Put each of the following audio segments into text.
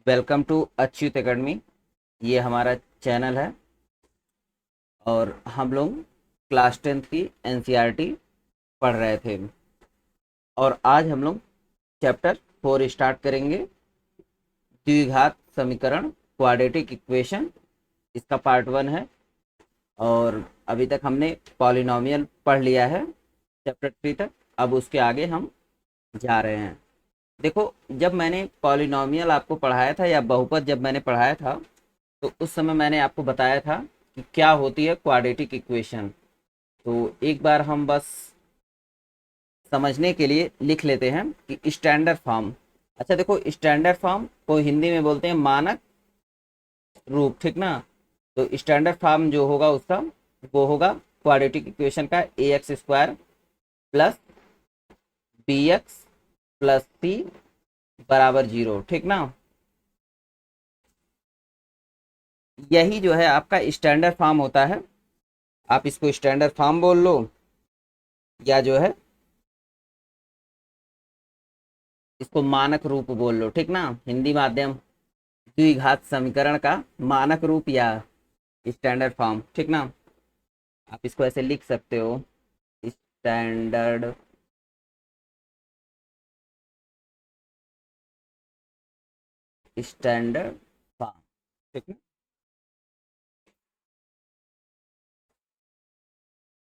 Welcome to Achyut academy. ये हमारा channel है और हम लोग क्लास 10th की एनसीईआरटी पढ़ रहे थे और आज हम लोग चैप्टर 4 स्टार्ट करेंगे। द्विघात समीकरण, क्वाड्रेटिक इक्वेशन, इसका पार्ट 1 है। और अभी तक हमने पॉलिनोमियल पढ़ लिया है चैप्टर 3 तक। अब उसके आगे हम जा रहे हैं। देखो, जब मैंने पॉलिनोमियल आपको पढ़ाया था या बहुपद जब मैंने पढ़ाया था तो उस समय मैंने आपको बताया था कि क्या होती है क्वाड्रेटिक इक्वेशन। तो एक बार हम बस समझने के लिए लिख लेते हैं कि स्टैंडर्ड फॉर्म। अच्छा देखो, स्टैंडर्ड फॉर्म को हिंदी में बोलते हैं मानक रूप, ठीक ना। तो स्टैंडर्ड फॉर्म जो होगा उसका वो होगा क्वाड्रेटिक इक्वेशन का a x square plus b x plus c बराबर 0, ठीक ना। यही जो है आपका स्टैंडर्ड फॉर्म होता है। आप इसको स्टैंडर्ड फॉर्म बोल लो या जो है इसको मानक रूप बोल लो, ठीक ना। हिंदी माध्यम द्विघात समीकरण का मानक रूप या स्टैंडर्ड फॉर्म, ठीक ना। आप इसको ऐसे लिख सकते हो, स्टैंडर्ड स्टैंडर्ड फॉर्म, ठीक ना।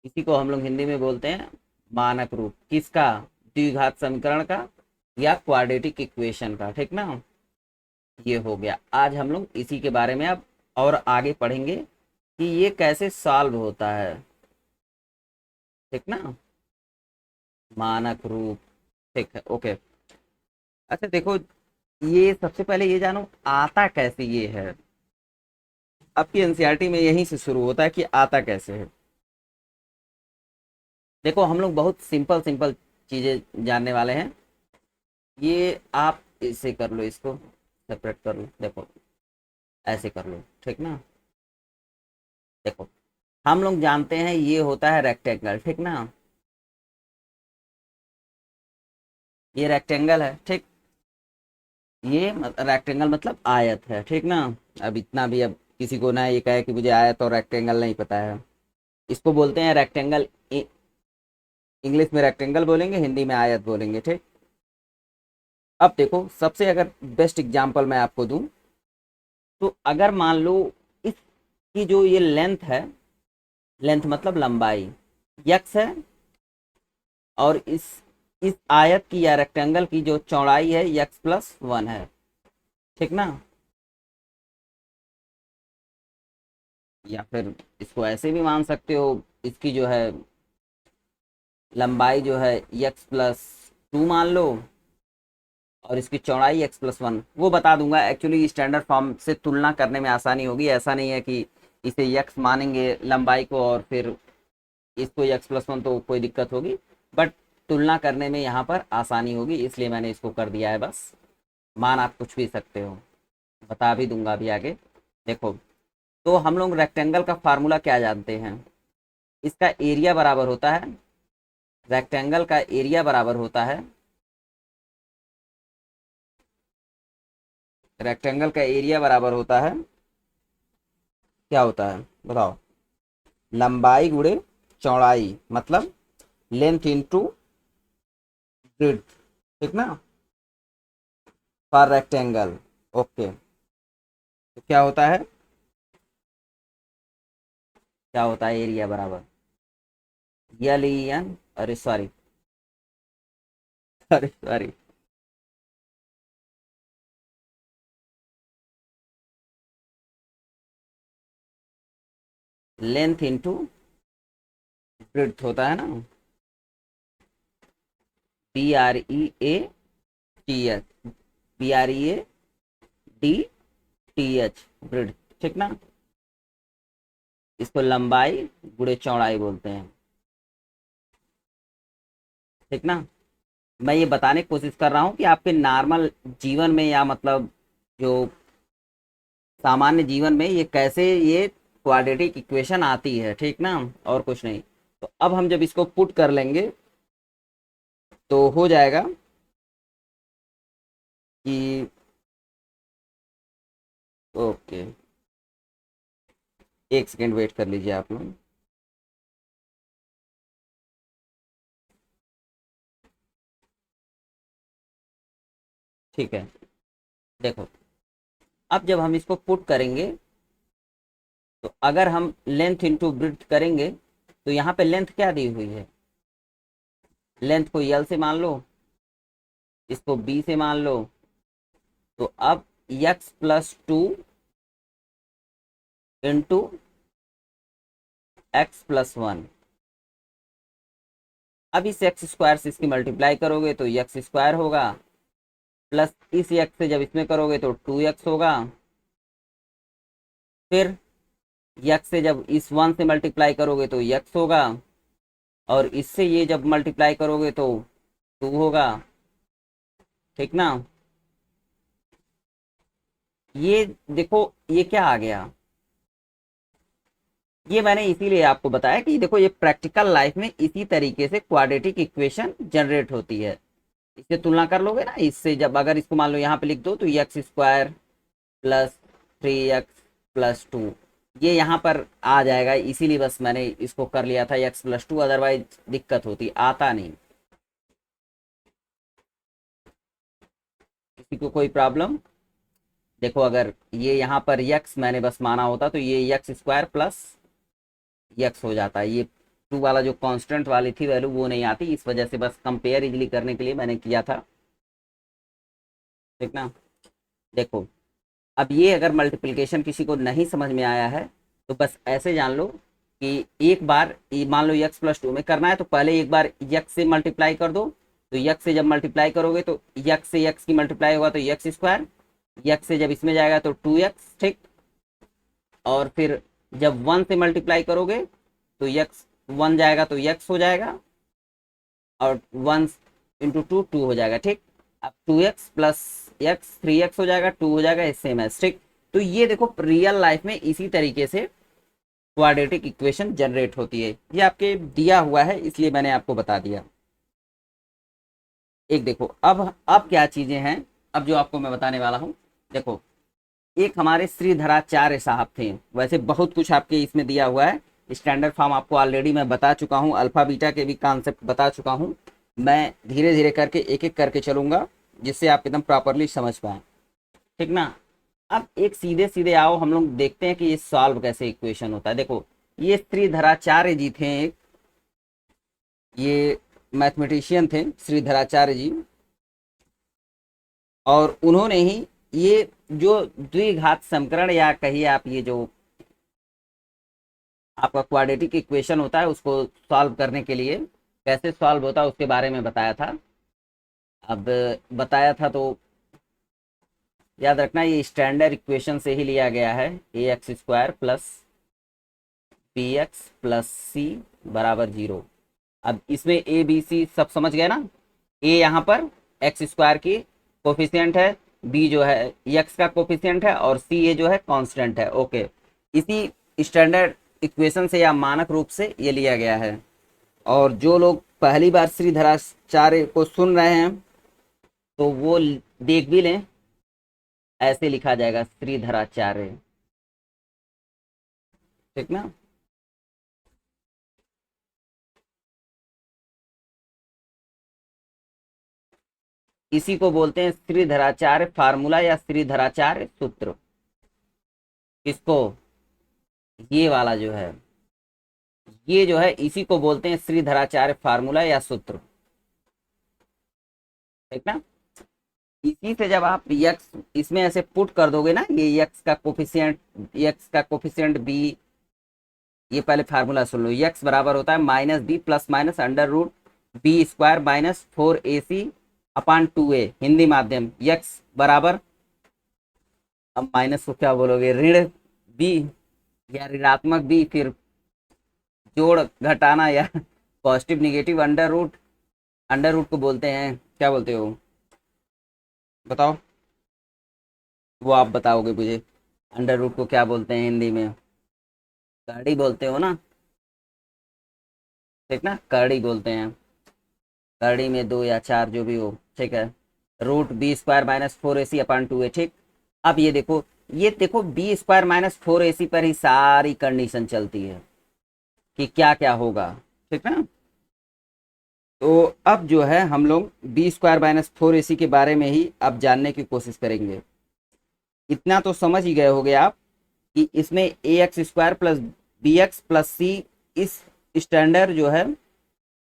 इसी को हम लोग हिंदी में बोलते हैं मानक रूप। किसका? द्विघात समीकरण का या क्वाड्रेटिक इक्वेशन का, ठीक ना। ये हो गया। आज हम लोग इसी के बारे में अब और आगे पढ़ेंगे कि ये कैसे सॉल्व होता है, ठीक ना। मानक रूप, ठीक है, ओके। अच्छा देखो, ये सबसे पहले ये जानो आता कैसे ये है। आपकी एनसीईआरटी में यहीं से शुरू होता है कि आता कैसे है। देखो, हम लोग बहुत सिंपल सिंपल चीजें जानने वाले हैं। ये आप इसे कर लो, इसको सेपरेट कर लो। देखो, ऐसे कर लो, ठीक ना। देखो, हम लोग जानते हैं ये होता है रेक्टेंगल, ठीक ना। ये रेक्टेंगल है, ठीक। ये रेक्टेंगल मतलब आयत है, ठीक ना। अब इतना भी, अब किसी को ना ये कहे कि मुझे आयत और रेक्टेंगल नहीं पता है। इसको बोलते हैं रेक्टेंगल। इंग्लिश में रेक्टेंगल बोलेंगे, हिंदी में आयत बोलेंगे, ठीक। अब देखो, सबसे अगर बेस्ट एग्जांपल मैं आपको दूं तो अगर मान लो इसकी जो ये लेंथ है, लेंथ मतलब लंबाई यक्स है, और इस आयत की या रेक्टेंगल की जो चौड़ाई है यक्स प्लस 1 है, ठीक ना। या फिर इसको ऐसे भी मान सकते हो, इसकी जो है लंबाई जो है यक्स प्लस 2 मान लो और इसकी चौड़ाई एक्स प्लस 1। वो बता दूंगा, एक्चुअली स्टैंडर्ड फॉर्म से तुलना करने में आसानी होगी। ऐसा नहीं है कि इसे यक्स मानेंगे लंबाई को और फिर इसको एक्स प्लस 1 तो कोई दिक्कत होगी, बट तुलना करने में यहाँ पर आसानी होगी, इसलिए मैंने इसको कर दिया है। बस मान आप कुछ भी सकते हो, बता भी दूंगा अभी आगे। देखो, तो हम लोग रेक्टेंगल का फार्मूला क्या जानते हैं। इसका एरिया बराबर होता है, रेक्टेंगल का एरिया बराबर होता है, रेक्टेंगल का एरिया बराबर होता है, क्या होता है बताओ, लंबाई गुणे चौड़ाई, मतलब लेंथ इंटू ब्रेड्थ, ठीक ना, फॉर रेक्टेंगल। ओके, तो क्या होता है, क्या होता है एरिया बराबर यल ई एन, अरे sorry, sorry sorry, length into breadth होता है ना, B R E A T H, B R E A D T H, breadth, ठीक ना। इसको लंबाई गुणे चौड़ाई बोलते हैं, ठीक ना। मैं ये बताने की कोशिश कर रहा हूँ कि आपके नॉर्मल जीवन में या मतलब जो सामान्य जीवन में ये कैसे ये क्वाड्रेटिक इक्वेशन आती है, ठीक ना, और कुछ नहीं। तो अब हम जब इसको पुट कर लेंगे तो हो जाएगा कि ओके, एक सेकेंड वेट कर लीजिए आप लोग। ठीक है, देखो अब जब हम इसको पुट करेंगे तो अगर हम लेंथ इंटू ब्रेड्थ करेंगे तो यहाँ पे लेंथ क्या दी हुई है, लेंथ को यल से मान लो, इसको बी से मान लो। तो अब x+2 इंटू x+1, अब इस एक्स स्क्वायर से इसकी मल्टीप्लाई करोगे तो एक्स स्क्वायर होगा, प्लस इस एक्स से जब इसमें करोगे तो 2x होगा, फिर यक्स से जब इस 1 से मल्टीप्लाई करोगे तो यक्स होगा, और इससे ये जब मल्टीप्लाई करोगे तो 2 होगा। ठीक ना, ये देखो ये क्या आ गया, ये मैंने इसीलिए आपको बताया कि देखो ये प्रैक्टिकल लाइफ में इसी तरीके से क्वाड्रेटिक इक्वेशन जनरेट होती है। इससे तुलना कर लोगे ना इससे, जब अगर इसको मान लो यहाँ पे लिख दो तो एक्स स्क्वायर प्लस 3x+2, ये यहाँ पर आ जाएगा, इसीलिए बस मैंने इसको कर लिया था x+2, अदरवाइज दिक्कत होती, आता नहीं। किसी को कोई प्रॉब्लम? देखो अगर ये यहाँ पर x मैंने बस माना होता तो ये एक्स स्क्वायर प्लस एक्स हो जाता है, ये 2 वाला जो कांस्टेंट वाली थी वैल्यू वो नहीं आती, इस वजह से बस कंपेयर इजली करने के लिए मैंने किया था। ठीक ना, देखो अब ये अगर मल्टीप्लिकेशन किसी को नहीं समझ में आया है तो बस ऐसे जान लो कि एक बार मान लो x+2 में करना है तो पहले एक बार x से मल्टीप्लाई कर दो, तो x से जब मल्टीप्लाई करोगे तो x से x की मल्टीप्लाई होगा तो एक्स स्क्वायर, x से जब इसमें जाएगा तो 2x, ठीक, और फिर जब 1 से मल्टीप्लाई करोगे तो x 1 जाएगा तो x हो जाएगा, और 1 इंटू 2 2 हो जाएगा। ठीक, अब 2x प्लस एक्स 3x हो जाएगा, 2 हो जाएगा, सेम है। ठीक, तो ये देखो रियल लाइफ में इसी तरीके से क्वाड्रेटिक इक्वेशन जनरेट होती है, ये आपके दिया हुआ है इसलिए मैंने आपको बता दिया। एक देखो अब क्या चीजें हैं, अब जो आपको मैं बताने वाला हूं, देखो एक हमारे श्रीधराचार्य साहब थे, वैसे बहुत कुछ आपके इसमें दिया हुआ है, स्टैंडर्ड फॉर्म आपको ऑलरेडी मैं बता चुका हूँ, अल्फा बीटा के भी कॉन्सेप्ट बता चुका हूँ, मैं धीरे धीरे करके एक एक करके चलूंगा जिससे आप एकदम प्रॉपरली समझ पाए। ठीक ना, अब एक सीधे सीधे आओ हम लोग देखते हैं कि ये सॉल्व कैसे इक्वेशन होता है। देखो ये श्रीधराचार्य जी थे, ये मैथमेटिशियन थे श्रीधराचार्य जी, और उन्होंने ही ये जो द्विघात समीकरण या कहिए आप ये जो आपका क्वाड्रेटिक इक्वेशन होता है उसको सॉल्व करने के लिए कैसे सॉल्व होता है उसके बारे में बताया था। अब बताया था तो याद रखना ये स्टैंडर्ड इक्वेशन से ही लिया गया है, ax² plus bx plus c बराबर 0। अब इसमें ए बी सी सब समझ गए ना, ए यहाँ पर x² की कोफिशिएंट है, बी जो है x का कोफिशिएंट है, और सी ये जो है कांस्टेंट है। ओके, इसी स्टैंडर्ड इक्वेशन से या मानक रूप से ये लिया गया है, और जो लोग पहली बार श्रीधराचार्य को सुन रहे हैं तो वो देख भी लें, ऐसे लिखा जाएगा श्रीधराचार्य। ठीक ना, इसी को बोलते हैं श्रीधराचार्य फार्मूला या श्रीधराचार्य सूत्र। किसको, ये वाला जो है, ये जो है इसी को बोलते हैं श्रीधराचार्य फार्मूला या सूत्र। ठीक ना, इसी से जब आप यक्स इसमें ऐसे पुट कर दोगे ना, ये यक्स का कोफिशिएंट बी, ये पहले फार्मूला सुन लो, यक्स बराबर होता है -b plus minus under root b² minus 4ac upon 2a, Hindi माध्यम, यक्स बराबर, अब माइनस को क्या बोलोगे, ऋण बी या ऋणात्मक बी, फिर जोड़ घटाना या पॉजिटिव निगेटिव अंडर रूट को बोलते हैं, क्या बोलते हो बताओ, वो आप बताओगे मुझे, अंडर रूट को क्या बोलते हैं हिंदी में, कड़ी बोलते हो ना, ठीक ना, कड़ी बोलते हैं, कड़ी में 2 या 4 जो भी हो, ठीक है, root b² minus 4ac upon 2a। ठीक, अब ये देखो ये देखो बी स्क्वायर माइनस 4ac पर ही सारी कंडीशन चलती है कि क्या क्या होगा, ठीक ना। तो अब जो है हम लोग बी स्क्वायर माइनस 4ac के बारे में ही अब जानने की कोशिश करेंगे। इतना तो समझ ही गए होगे आप कि इसमें a x square plus b x plus c इस स्टैंडर्ड जो है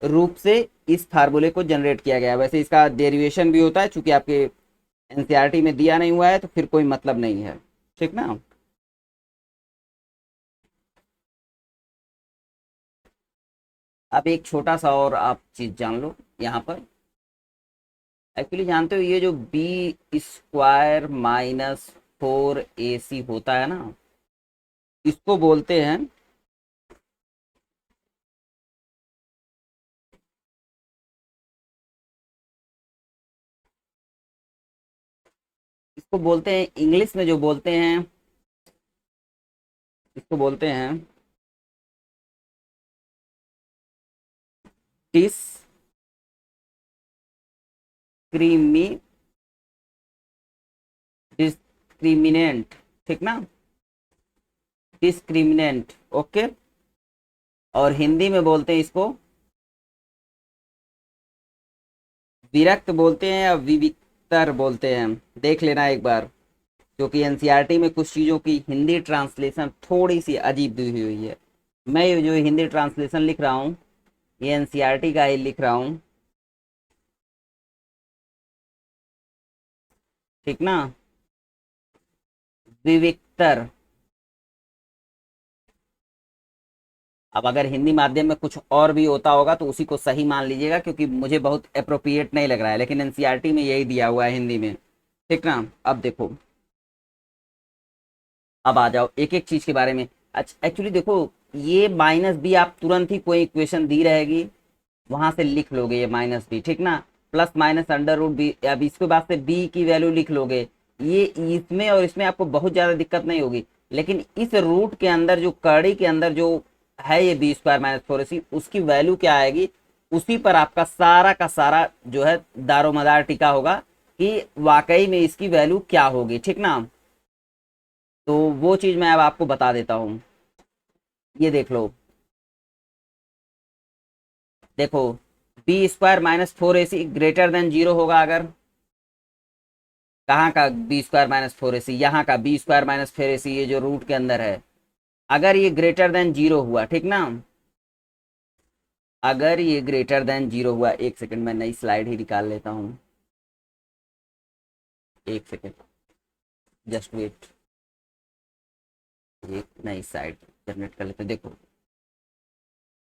रूप से इस फार्मूले को जनरेट किया गया है। वैसे इसका डेरिवेशन भी होता है, चूंकि आपके एनसीईआरटी में दिया नहीं हुआ है तो फिर कोई मतलब नहीं है, ठीक ना। अब एक छोटा सा और आप चीज जान लो यहाँ पर। एक्चुअली जानते हो ये जो बी स्क्वायर माइनस 4ac होता है ना, इसको बोलते हैं, इसको बोलते हैं इंग्लिश में जो बोलते हैं, इसको बोलते हैं डिस्क्रीमी डिस्क्रिमिनेंट, ठीक ना, डिस्क्रिमिनेंट। ओके। और हिंदी में बोलते हैं इसको विरक्त बोलते हैं या विविक्तर बोलते हैं, देख लेना एक बार, क्योंकि एनसीईआरटी में कुछ चीज़ों की हिंदी ट्रांसलेशन थोड़ी सी अजीब दी हुई है। मैं ये जो हिंदी ट्रांसलेशन लिख रहा हूँ ये एनसीईआरटी का ही लिख रहा हूँ, ठीक ना। विविक्तर। अब अगर हिंदी माध्यम में कुछ और भी होता होगा तो उसी को सही मान लीजिएगा, क्योंकि मुझे बहुत अप्रोप्रिएट नहीं लग रहा है, लेकिन एनसीईआरटी में यही दिया हुआ है हिंदी में, ठीक ना। अब देखो, अब आ जाओ एक एक चीज के बारे में। अच्छा एक्चुअली देखो, ये माइनस बी आप तुरंत ही कोई इक्वेशन दी रहेगी वहां से लिख लोगे ये माइनस बी, ठीक ना। Plus minus under root B, अब इसके बाद से बी की वैल्यू लिख लोगे। ये इसमें और इसमें आपको बहुत ज्यादा दिक्कत नहीं होगी, लेकिन इस रूट के अंदर जो कड़ी के अंदर जो है ये बी स्क्वायर माइनस 4ac, उसकी वैल्यू क्या आएगी, उसी पर आपका सारा का सारा जो है दारोमदार टिका होगा कि वाकई में इसकी वैल्यू क्या होगी, ठीक ना। तो वो चीज मैं अब आपको बता देता हूँ। ये देख लो, देखो B square minus 4ac greater than zero होगा अगर, कहाँ का बी स्क्वायर माइनस 4ac, यहाँ का बी स्क्वायर माइनस 4ac, ये जो रूट के अंदर है, अगर ये ग्रेटर देन जीरो हुआ, ठीक ना, अगर ये ग्रेटर देन जीरो हुआ, एक सेकंड मैं नई स्लाइड ही निकाल लेता हूँ, एक सेकंड जस्ट वेट, एक नई साइड जनरेट कर लेते हैं। देखो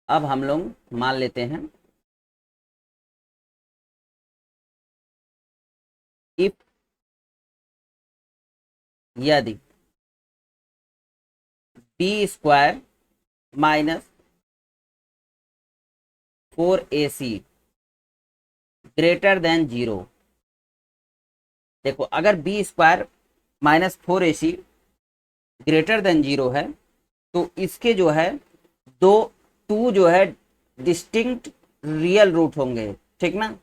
अब हम लोग मान लेते हैं इफ, यदि B square minus 4ac greater than zero. देखो अगर B square minus 4ac greater than zero है तो इसके जो है दो टू जो है डिस्टिंक्ट रियल रूट होंगे, ठीक ना।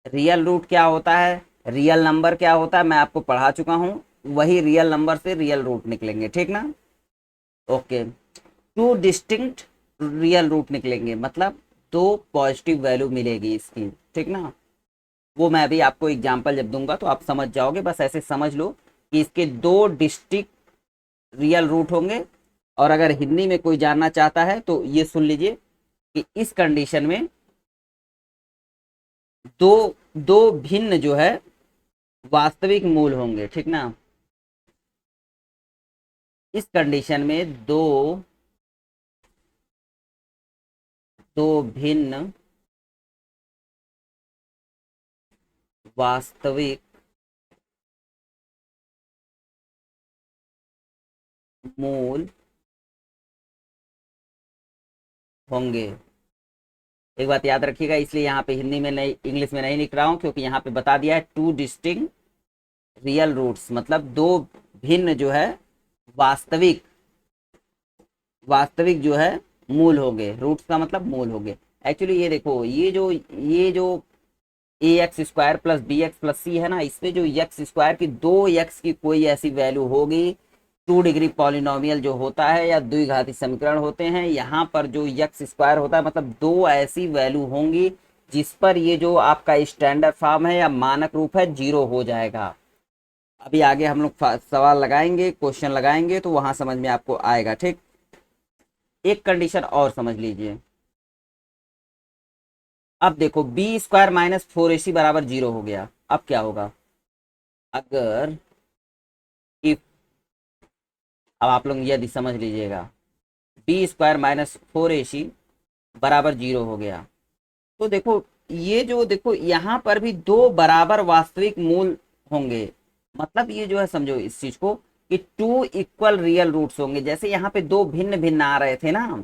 रियल रूट क्या होता है, रियल नंबर क्या होता है मैं आपको पढ़ा चुका हूं, वही रियल नंबर से रियल रूट निकलेंगे, ठीक ना। Okay, two distinct real root निकलेंगे, मतलब दो पॉजिटिव वैल्यू मिलेगी इसकी, ठीक ना। वो मैं भी आपको एग्जांपल जब दूंगा तो आप समझ जाओगे, बस ऐसे समझ लो कि इसके दो डिस्टिंक्ट रियल रूट होंगे। और अगर हिंदी में कोई जानना चाहता है तो ये सुन लीजिए कि इस कंडीशन में दो दो भिन्न जो है वास्तविक मूल होंगे, ठीक ना। इस कंडीशन में दो दो भिन्न वास्तविक मूल होंगे। एक बात याद रखिएगा, इसलिए यहाँ पे हिंदी में नहीं, इंग्लिश में नहीं लिख रहा हूँ, क्योंकि यहाँ पे बता दिया है टू डिस्टिंग रियल रूट्स, मतलब दो भिन्न जो है वास्तविक वास्तविक जो है मूल होंगे। रूट्स का मतलब मूल होंगे। एक्चुअली ये देखो, ये जो a x square plus b x plus c है ना, इसमें जो एक्स स्क्वायर की दो एक्स की कोई ऐसी वैल्यू होगी टू डिग्री पॉलिनोमियल जो होता है या द्विघाती समीकरण होते हैं, यहाँ पर जो यक्स स्क्वायर होता है, मतलब दो ऐसी वैल्यू होंगी जिस पर ये जो आपका स्टैंडर्ड फॉर्म है या मानक रूप है जीरो हो जाएगा। अभी आगे हम लोग सवाल लगाएंगे, क्वेश्चन लगाएंगे, तो वहां समझ में आपको आएगा। ठीक, एक कंडीशन और समझ लीजिए। अब देखो बी स्क्वायर माइनस फोर ए सी बराबर जीरो हो गया। अब क्या होगा अगर इफ, अब आप लोग यदि समझ लीजिएगा, बी स्क्वायर माइनस फोर ए सी बराबर जीरो हो गया, तो देखो ये जो देखो यहाँ पर भी दो बराबर वास्तविक मूल होंगे। मतलब ये जो है समझो इस चीज को कि टू इक्वल रियल रूट्स होंगे। जैसे यहाँ पे दो भिन्न भिन्न आ रहे थे ना,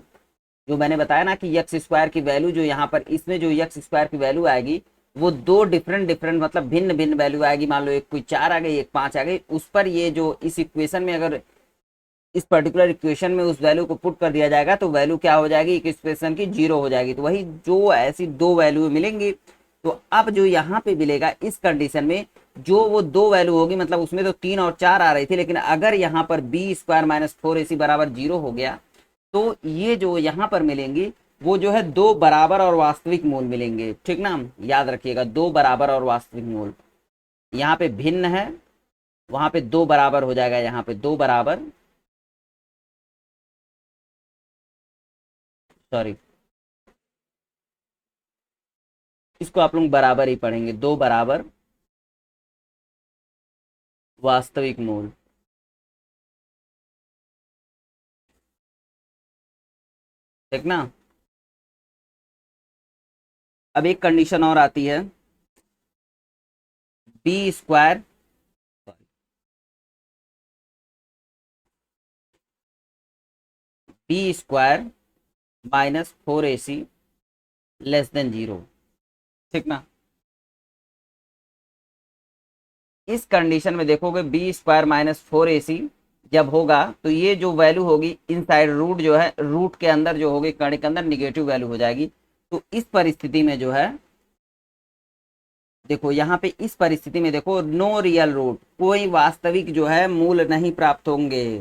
जो मैंने बताया ना कि यक्स स्क्वायर की वैल्यू जो यहाँ पर इसमें जो यक्स स्क्वायर की वैल्यू आएगी वो दो डिफरेंट डिफरेंट मतलब भिन्न भिन्न वैल्यू आएगी। मान लो एक कोई चार आ गई, एक पांच आ गई, उस पर ये जो इस इक्वेशन में अगर इस पर्टिकुलर इक्वेशन में उस वैल्यू को पुट कर दिया जाएगा तो वैल्यू क्या हो जाएगी, एक इक्वेशन की जीरो हो जाएगी। तो वही जो ऐसी दो वैल्यू मिलेंगी, तो अब जो यहाँ पे मिलेगा इस कंडीशन में जो वो दो वैल्यू होगी, मतलब उसमें तो तीन और चार आ रही थी, लेकिन अगर यहाँ पर बी स्क्वायर माइनस फोर ए सी बराबर जीरो हो गया तो ये जो यहाँ पर मिलेंगी वो जो है दो बराबर और वास्तविक मूल मिलेंगे। ठीक ना, याद रखिएगा दो बराबर और वास्तविक मूल। यहाँ पे भिन्न है, वहां पे दो बराबर हो जाएगा, यहाँ पे दो बराबर, सॉरी इसको आप लोग बराबर ही पढ़ेंगे, दो बराबर वास्तविक मूल। ठीक ना, अब एक कंडीशन और आती है, b square b square minus four ए सी लेस देन जीरो। ठीक ना, इस कंडीशन में देखोगे बी स्क्वायर माइनस फोर ए सी जब होगा तो ये जो वैल्यू होगी इनसाइड रूट जो है, रूट के अंदर जो होगी कण के अंदर निगेटिव वैल्यू हो जाएगी। तो इस परिस्थिति में जो है देखो यहाँ पे इस परिस्थिति में देखो नो रियल रूट, कोई वास्तविक जो है मूल नहीं प्राप्त होंगे।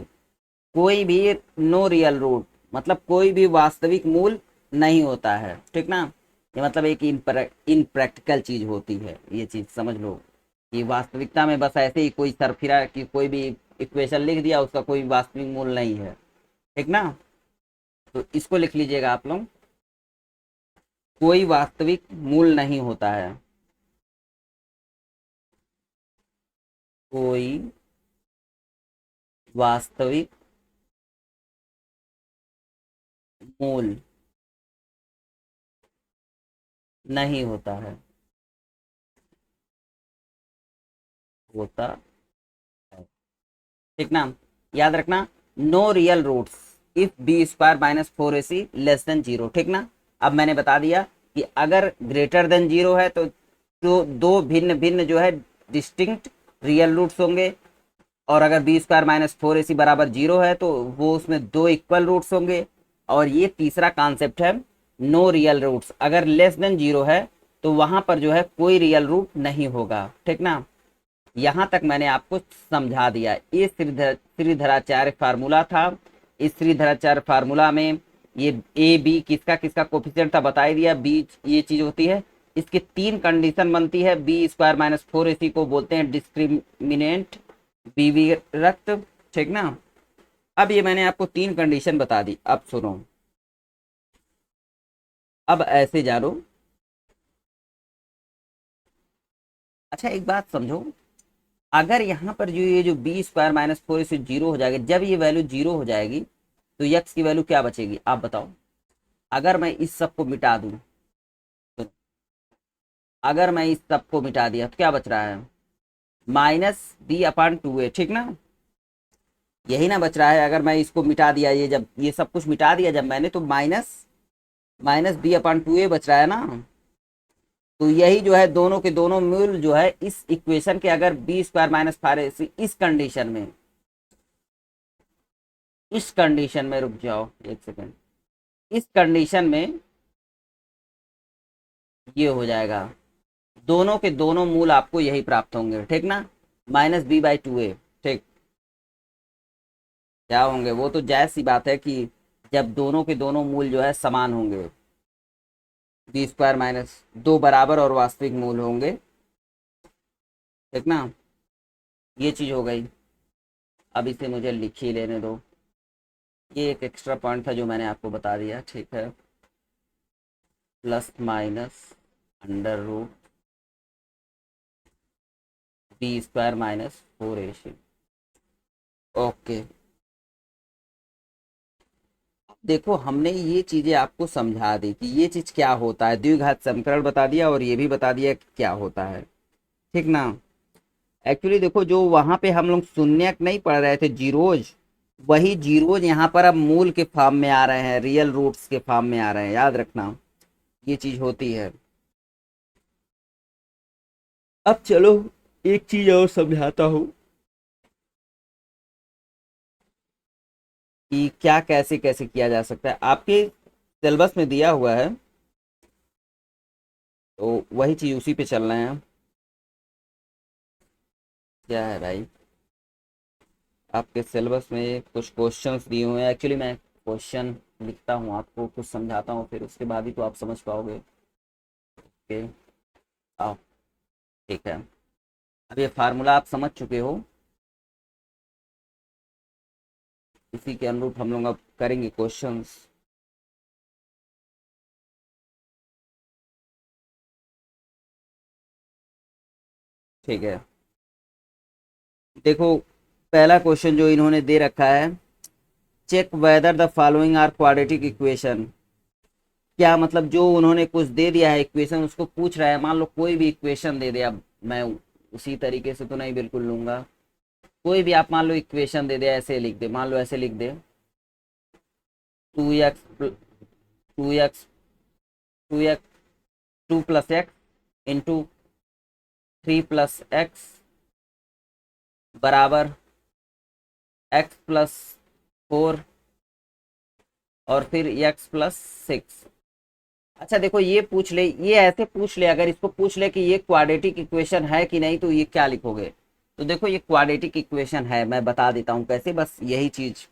कोई भी नो रियल रूट मतलब कोई भी वास्तविक मूल नहीं होता है। ठीक ना, ये मतलब एक इनप्रैक्टिकल चीज होती है, ये चीज समझ लो कि वास्तविकता में बस ऐसे ही कोई सरफिरा कि कोई भी इक्वेशन लिख दिया उसका कोई वास्तविक मूल नहीं है। ठीक ना, तो इसको लिख लीजिएगा आप लोग, कोई वास्तविक मूल नहीं होता है, कोई वास्तविक मूल नहीं होता है, होता है। ठीक ना, याद रखना no real roots if B square minus four A C less than zero. ठीक ना, अब मैंने बता दिया कि अगर ग्रेटर देन जीरो है तो दो भिन्न भिन्न जो है डिस्टिंक्ट रियल रूट्स होंगे, और अगर बी स्क्वायर माइनस फोर ए सी बराबर जीरो है तो वो उसमें दो इक्वल रूट्स होंगे। और ये तीसरा कॉन्सेप्ट है नो रियल रूट्स, अगर लेस देन जीरो है तो वहां पर जो है कोई रियल रूट नहीं होगा। ठीक ना, यहाँ तक मैंने आपको समझा दिया। ये श्रीधराचार्य फार्मूला था। इस श्रीधराचार्य फार्मूला में ये ए बी किसका किसका कोफिशिएंट था बता ही दिया, बी ये चीज होती है। इसकी तीन कंडीशन बनती है, बी स्क्वायर माइनस फोर ए सी को बोलते हैं डिस्क्रिमिनेंट बीवी रक्त। ठीक ना, अब ये मैंने आपको तीन कंडीशन बता दी। अब सुनो, अब ऐसे जानो, अच्छा एक बात समझो, अगर यहाँ पर जो ये जो बी स्क्वायर माइनस फोर से जीरो हो जाएगा, जब ये वैल्यू जीरो हो जाएगी तो यक्स की वैल्यू क्या बचेगी आप बताओ। अगर मैं इस सब को मिटा दूं, तो अगर मैं इस सब को मिटा दिया तो क्या बच रहा है, माइनस बी अपान टू ए। ठीक ना, यही ना बच रहा है। अगर मैं इसको मिटा दिया, ये जब ये सब कुछ मिटा दिया जब मैंने, तो minus minus b upon two a बच रहा है ना। तो यही जो है दोनों के दोनों मूल जो है इस इक्वेशन के, अगर बी स्क्वायर माइनस फाइव इस कंडीशन में, इस कंडीशन में रुक जाओ एक सेकेंड, इस कंडीशन में ये हो जाएगा, दोनों के दोनों मूल आपको यही प्राप्त होंगे। ठीक ना, माइनस बी बाई टू ए। ठीक, क्या होंगे? वो तो जायज़ सी बात है कि जब दोनों के दोनों मूल जो है समान होंगे, बी स्क्वायर माइनस दो बराबर और वास्तविक मूल होंगे, ठीक ना। ये चीज़ हो गई। अब इसे मुझे लिख ही लेने दो। ये एक एक्स्ट्रा पॉइंट था जो मैंने आपको बता दिया, ठीक है। Plus minus under root B square minus 4ac। Okay, देखो हमने ये चीज़ें आपको समझा दी कि ये चीज़ क्या होता है, द्विघात समीकरण बता दिया और ये भी बता दिया कि क्या होता है, ठीक ना। एक्चुअली देखो, जो वहां पे हम लोग शून्यक नहीं पढ़ रहे थे, जीरोज, वही जीरोज यहाँ पर अब मूल के फॉर्म में आ रहे हैं, रियल रूट्स के फॉर्म में आ रहे हैं, याद रखना ये चीज होती है। अब चलो एक चीज और समझाता हूँ कि क्या कैसे कैसे किया जा सकता है। आपके सिलेबस में दिया हुआ है, तो वही चीज उसी पे चल रहे हैं। क्या है भाई, आपके सिलेबस में कुछ क्वेश्चंस दिए हुए हैं। एक्चुअली मैं क्वेश्चन लिखता हूँ, आपको कुछ समझाता हूँ, फिर उसके बाद ही तो आप समझ पाओगे। ओके, आओ, ठीक है। अब ये फार्मूला आप समझ चुके हो, इसी के अनुरूप हम लोग अब करेंगे क्वेश्चंस। ठीक है, देखो पहला क्वेश्चन जो इन्होंने दे रखा है, check whether the following are quadratic equation. क्या मतलब, जो उन्होंने कुछ दे दिया है इक्वेशन, उसको पूछ रहा है। मान लो कोई भी इक्वेशन दे दे, अब मैं उसी तरीके से तो नहीं बिल्कुल लूंगा, कोई भी आप मान लो इक्वेशन दे दे, ऐसे लिख दे, मान लो ऐसे लिख दे, 2x 2x 2x 2 + x into 3 + x बराबर x + 4 और फिर x + 6। अच्छा देखो, ये पूछ ले, ये ऐसे पूछ ले, अगर इसको पूछ ले कि ये क्वाड्रेटिक इक्वेशन है कि नहीं, तो ये क्या लिखोगे? तो देखो ये क्वाड्रेटिक इक्वेशन है, मैं बता देता हूँ कैसे, बस यही चीज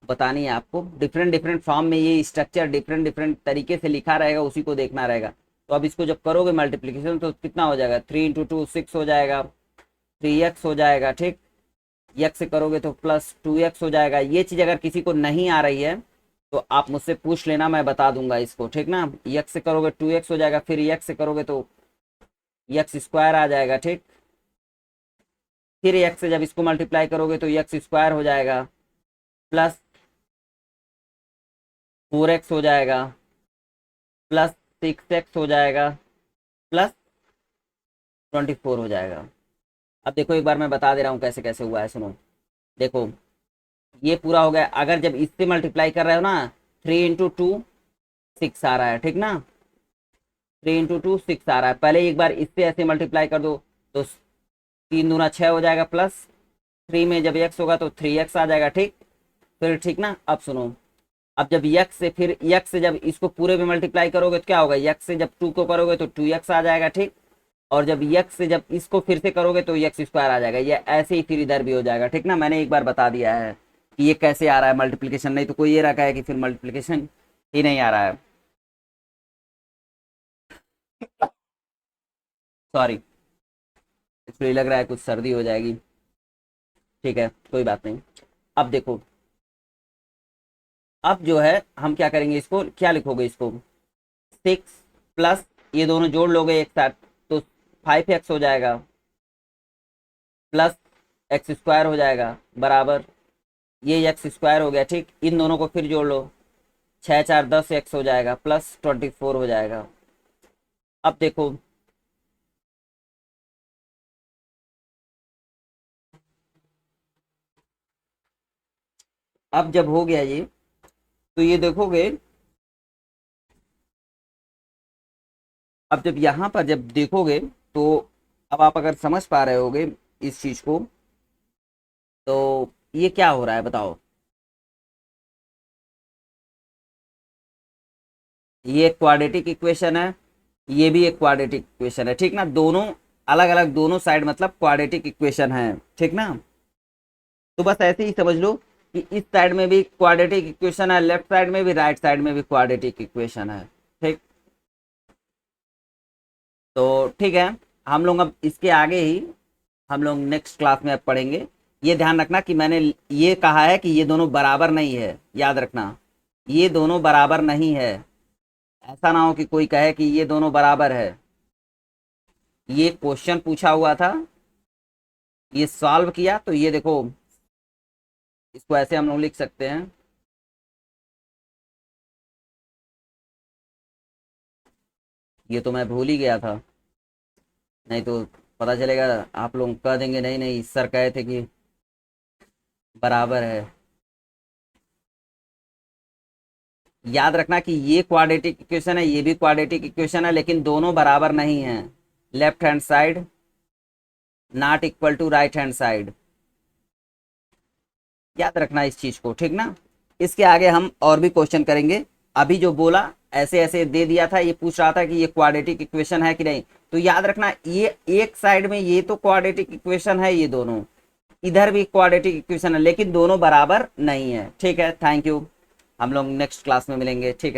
बतानी है आपको। डिफरेंट डिफरेंट फॉर्म में ये स्ट्रक्चर डिफरेंट डिफरेंट तरीके से लिखा रहेगा, उसी को देखना रहेगा। तो अब इसको जब करोगे मल्टीप्लीकेशन, तो कितना हो जाएगा, 3 × 2 = 6 हो जाएगा, 3x हो जाएगा, ठीक। यक्स से करोगे तो +2x हो जाएगा। ये चीज अगर किसी को नहीं आ रही है तो आप मुझसे पूछ लेना, मैं बता दूंगा इसको, ठीक ना। यक्स से करोगे 2x हो जाएगा, फिर यक्स से करोगे तो x² आ जाएगा, ठीक। फिर यक्स से जब इसको मल्टीप्लाई करोगे तो x² हो जाएगा, +4x हो जाएगा, +6x हो जाएगा, +24 हो जाएगा। अब देखो एक बार मैं बता दे रहा हूँ कैसे कैसे हुआ है, सुनो। देखो ये पूरा हो गया, अगर जब इससे मल्टीप्लाई कर रहे हो ना, 3 × 2 = 6 आ रहा है, ठीक ना। 3 × 2 = 6 आ रहा है। पहले एक बार इससे ऐसे मल्टीप्लाई कर दो, तो 3 × 2 = 6 हो जाएगा, +3 में जब x होगा तो 3x आ जाएगा, ठीक। फिर ठीक ना, अब सुनो, अब जब यक्स से, फिर यक्स से जब इसको पूरे में मल्टीप्लाई करोगे तो क्या होगा, यक्स से जब 2 को करोगे तो 2x आ जाएगा, ठीक। और जब यक्स से जब इसको फिर से करोगे तो x² आ जाएगा। ये ऐसे ही फिर इधर भी हो जाएगा, ठीक ना। मैंने एक बार बता दिया है कि ये कैसे आ रहा है मल्टीप्लीकेशन, नहीं तो कोई ये रखा है कि फिर मल्टीप्लीकेशन ही नहीं आ रहा है। सॉरी, इसलिए लग रहा है कुछ सर्दी हो जाएगी, ठीक है, कोई बात नहीं। अब देखो, अब जो है हम क्या करेंगे, इसको क्या लिखोगे, इसको 6 प्लस, ये दोनों जोड़ लोगे एक साथ तो 5x हो जाएगा, +x² हो जाएगा, बराबर ये x² हो गया, ठीक। इन दोनों को फिर जोड़ लो, 6 × 4 = 10x हो जाएगा, +24 हो जाएगा। अब देखो, अब जब हो गया ये, तो ये देखोगे, अब जब यहाँ पर जब देखोगे, तो अब आप अगर समझ पा रहे होगे इस चीज को, तो ये क्या हो रहा है बताओ। ये एक क्वाड्रेटिक इक्वेशन है, ये भी एक क्वाड्रेटिक इक्वेशन है, ठीक ना। दोनों अलग अलग, दोनों साइड मतलब क्वाड्रेटिक इक्वेशन है, ठीक ना। तो बस ऐसे ही समझ लो कि इस साइड में भी क्वाड्रेटिक इक्वेशन है, लेफ्ट साइड में भी, राइट साइड में भी क्वाड्रेटिक इक्वेशन है। ठीक, तो ठीक है, हम लोग अब इसके आगे ही हम लोग नेक्स्ट क्लास में अब पढ़ेंगे। ये ध्यान रखना कि मैंने ये कहा है कि ये दोनों बराबर नहीं है, याद रखना ये दोनों बराबर नहीं है। ऐसा ना हो कि कोई कहे कि ये दोनों बराबर है। ये क्वेश्चन पूछा हुआ था, ये सॉल्व किया, तो ये देखो इसको ऐसे हम लोग लिख सकते हैं, ये तो मैं भूल ही गया था, नहीं तो पता चलेगा आप लोग कह देंगे नहीं नहीं सर कहे थे कि बराबर है। याद रखना कि ये क्वाड्रेटिक इक्वेशन है, ये भी क्वाड्रेटिक इक्वेशन है, लेकिन दोनों बराबर नहीं है। Left hand side not equal to right hand side, याद रखना इस चीज को, ठीक ना। इसके आगे हम और भी क्वेश्चन करेंगे। अभी जो बोला ऐसे ऐसे दे दिया था, ये पूछ रहा था कि ये क्वाड्रेटिक इक्वेशन है कि नहीं, तो याद रखना ये एक साइड में ये तो क्वाड्रेटिक इक्वेशन है, ये दोनों इधर भी क्वाड्रेटिक इक्वेशन है, लेकिन दोनों बराबर नहीं है। ठीक है, थैंक यू, हम लोग नेक्स्ट क्लास में मिलेंगे। ठीक है।